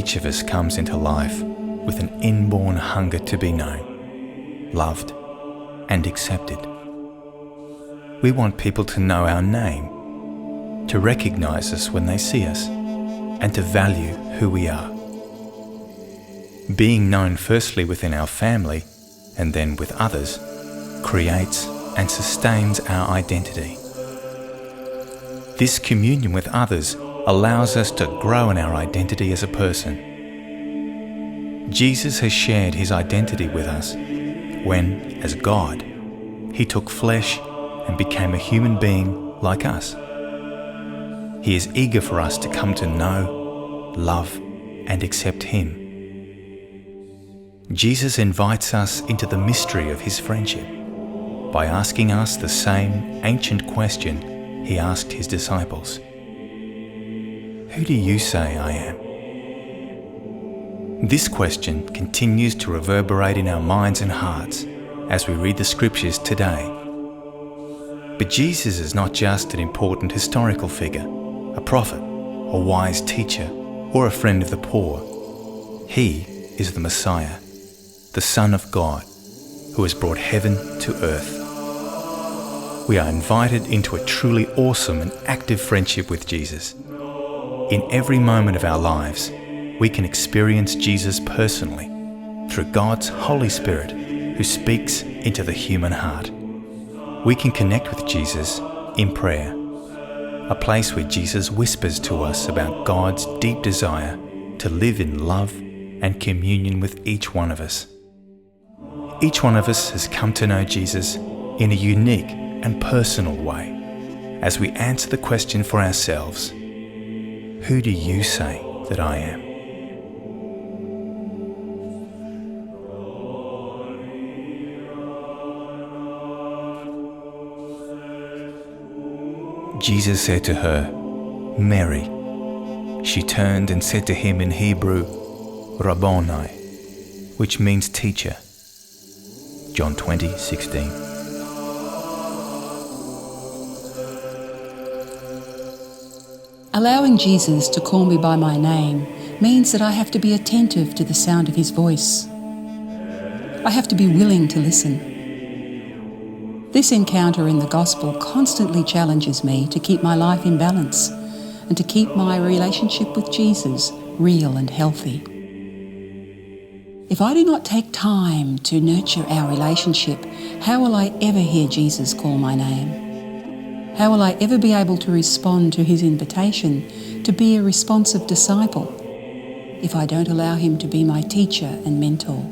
Each of us comes into life with an inborn hunger to be known, loved, and accepted. We want people to know our name, to recognize us when they see us, and to value who we are. Being known firstly within our family and then with others creates and sustains our identity. This communion with others allows us to grow in our identity as a person. Jesus has shared his identity with us when, as God, he took flesh and became a human being like us. He is eager for us to come to know, love, and accept him. Jesus invites us into the mystery of his friendship by asking us the same ancient question he asked his disciples. Who do you say I am? This question continues to reverberate in our minds and hearts as we read the scriptures today. But Jesus is not just an important historical figure, a prophet, a wise teacher, or a friend of the poor. He is the Messiah, the Son of God, who has brought heaven to earth. We are invited into a truly awesome and active friendship with Jesus. In every moment of our lives, we can experience Jesus personally through God's Holy Spirit who speaks into the human heart. We can connect with Jesus in prayer, a place where Jesus whispers to us about God's deep desire to live in love and communion with each one of us. Each one of us has come to know Jesus in a unique and personal way as we answer the question for ourselves, who do you say that I am? Jesus said to her, Mary. She turned and said to him in Hebrew, Rabboni, which means teacher. John 20:16. Allowing Jesus to call me by my name means that I have to be attentive to the sound of his voice. I have to be willing to listen. This encounter in the gospel constantly challenges me to keep my life in balance and to keep my relationship with Jesus real and healthy. If I do not take time to nurture our relationship, how will I ever hear Jesus call my name? How will I ever be able to respond to his invitation to be a responsive disciple if I don't allow him to be my teacher and mentor?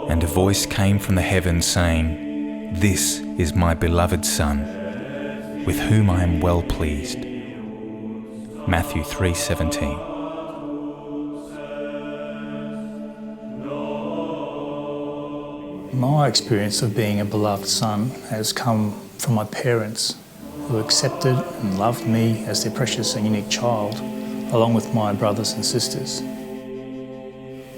And a voice came from the heavens saying, This is my beloved Son, with whom I am well pleased. Matthew 3:17. My experience of being a beloved son has come from my parents, who accepted and loved me as their precious and unique child, along with my brothers and sisters.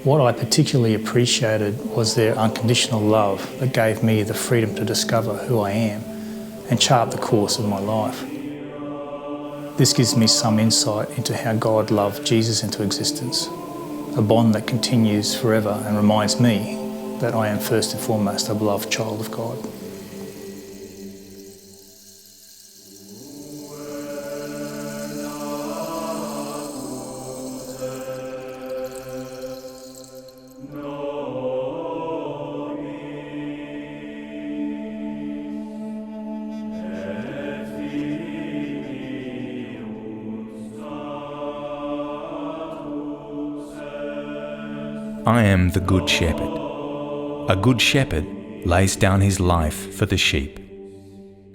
What I particularly appreciated was their unconditional love that gave me the freedom to discover who I am and chart the course of my life. This gives me some insight into how God loved Jesus into existence, a bond that continues forever and reminds me that I am first and foremost a beloved child of God. I am the Good Shepherd. A good shepherd lays down his life for the sheep.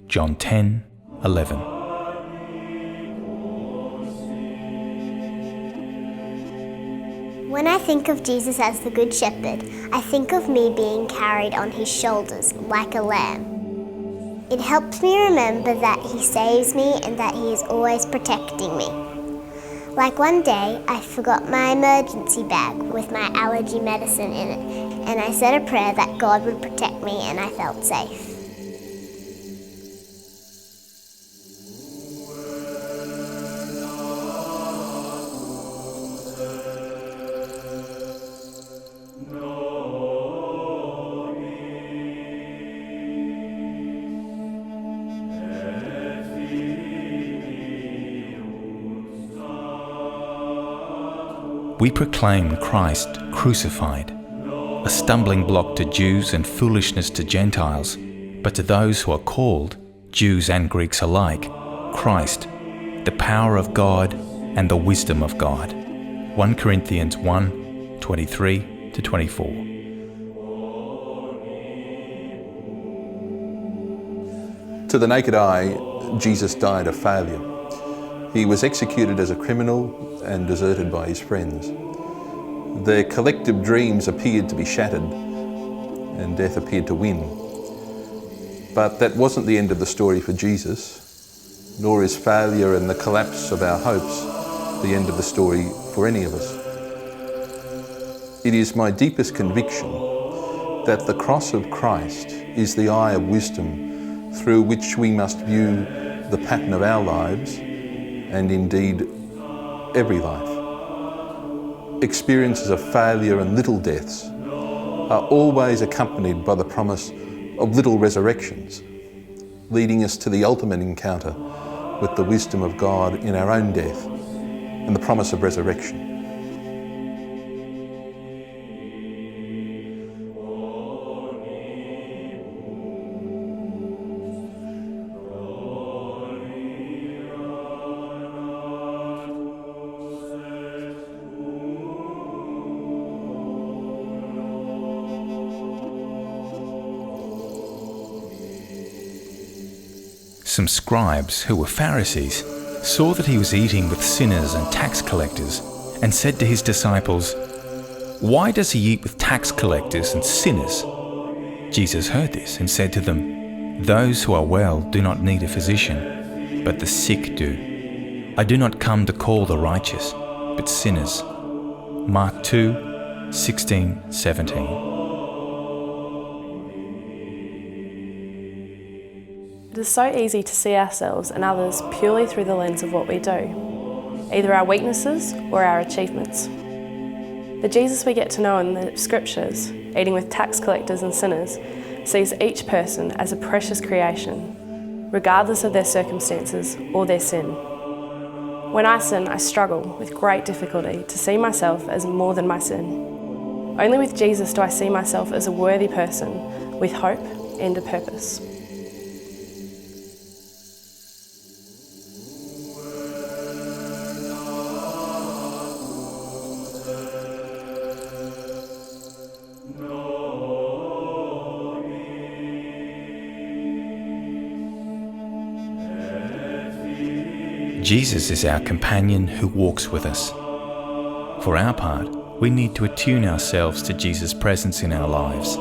John 10:11. When When I think of Jesus as the Good Shepherd, I think of me being carried on his shoulders like a lamb. It helps me remember that he saves me and that he is always protecting me. Like one day, I forgot my emergency bag with my allergy medicine in it, and I said a prayer that God would protect me, and I felt safe. We proclaim Christ crucified, a stumbling block to Jews and foolishness to Gentiles, but to those who are called, Jews and Greeks alike, Christ, the power of God and the wisdom of God. 1 Corinthians 1, 23-24. To the naked eye, Jesus died a failure. He was executed as a criminal and deserted by his friends. Their collective dreams appeared to be shattered, and death appeared to win. But that wasn't the end of the story for Jesus, nor is failure and the collapse of our hopes the end of the story for any of us. It is my deepest conviction that the cross of Christ is the eye of wisdom through which we must view the pattern of our lives, and indeed every life. Experiences of failure and little deaths are always accompanied by the promise of little resurrections, leading us to the ultimate encounter with the wisdom of God in our own death and the promise of resurrection. Some scribes, who were Pharisees, saw that he was eating with sinners and tax collectors, and said to his disciples, "Why does he eat with tax collectors and sinners?" Jesus heard this and said to them, "Those who are well do not need a physician, but the sick do. I do not come to call the righteous, but sinners." Mark 2, 16-17. It is so easy to see ourselves and others purely through the lens of what we do, either our weaknesses or our achievements. The Jesus we get to know in the scriptures, eating with tax collectors and sinners, sees each person as a precious creation, regardless of their circumstances or their sin. When I sin, I struggle with great difficulty to see myself as more than my sin. Only with Jesus do I see myself as a worthy person with hope and a purpose. Jesus is our companion who walks with us. For our part, we need to attune ourselves to Jesus' presence in our lives.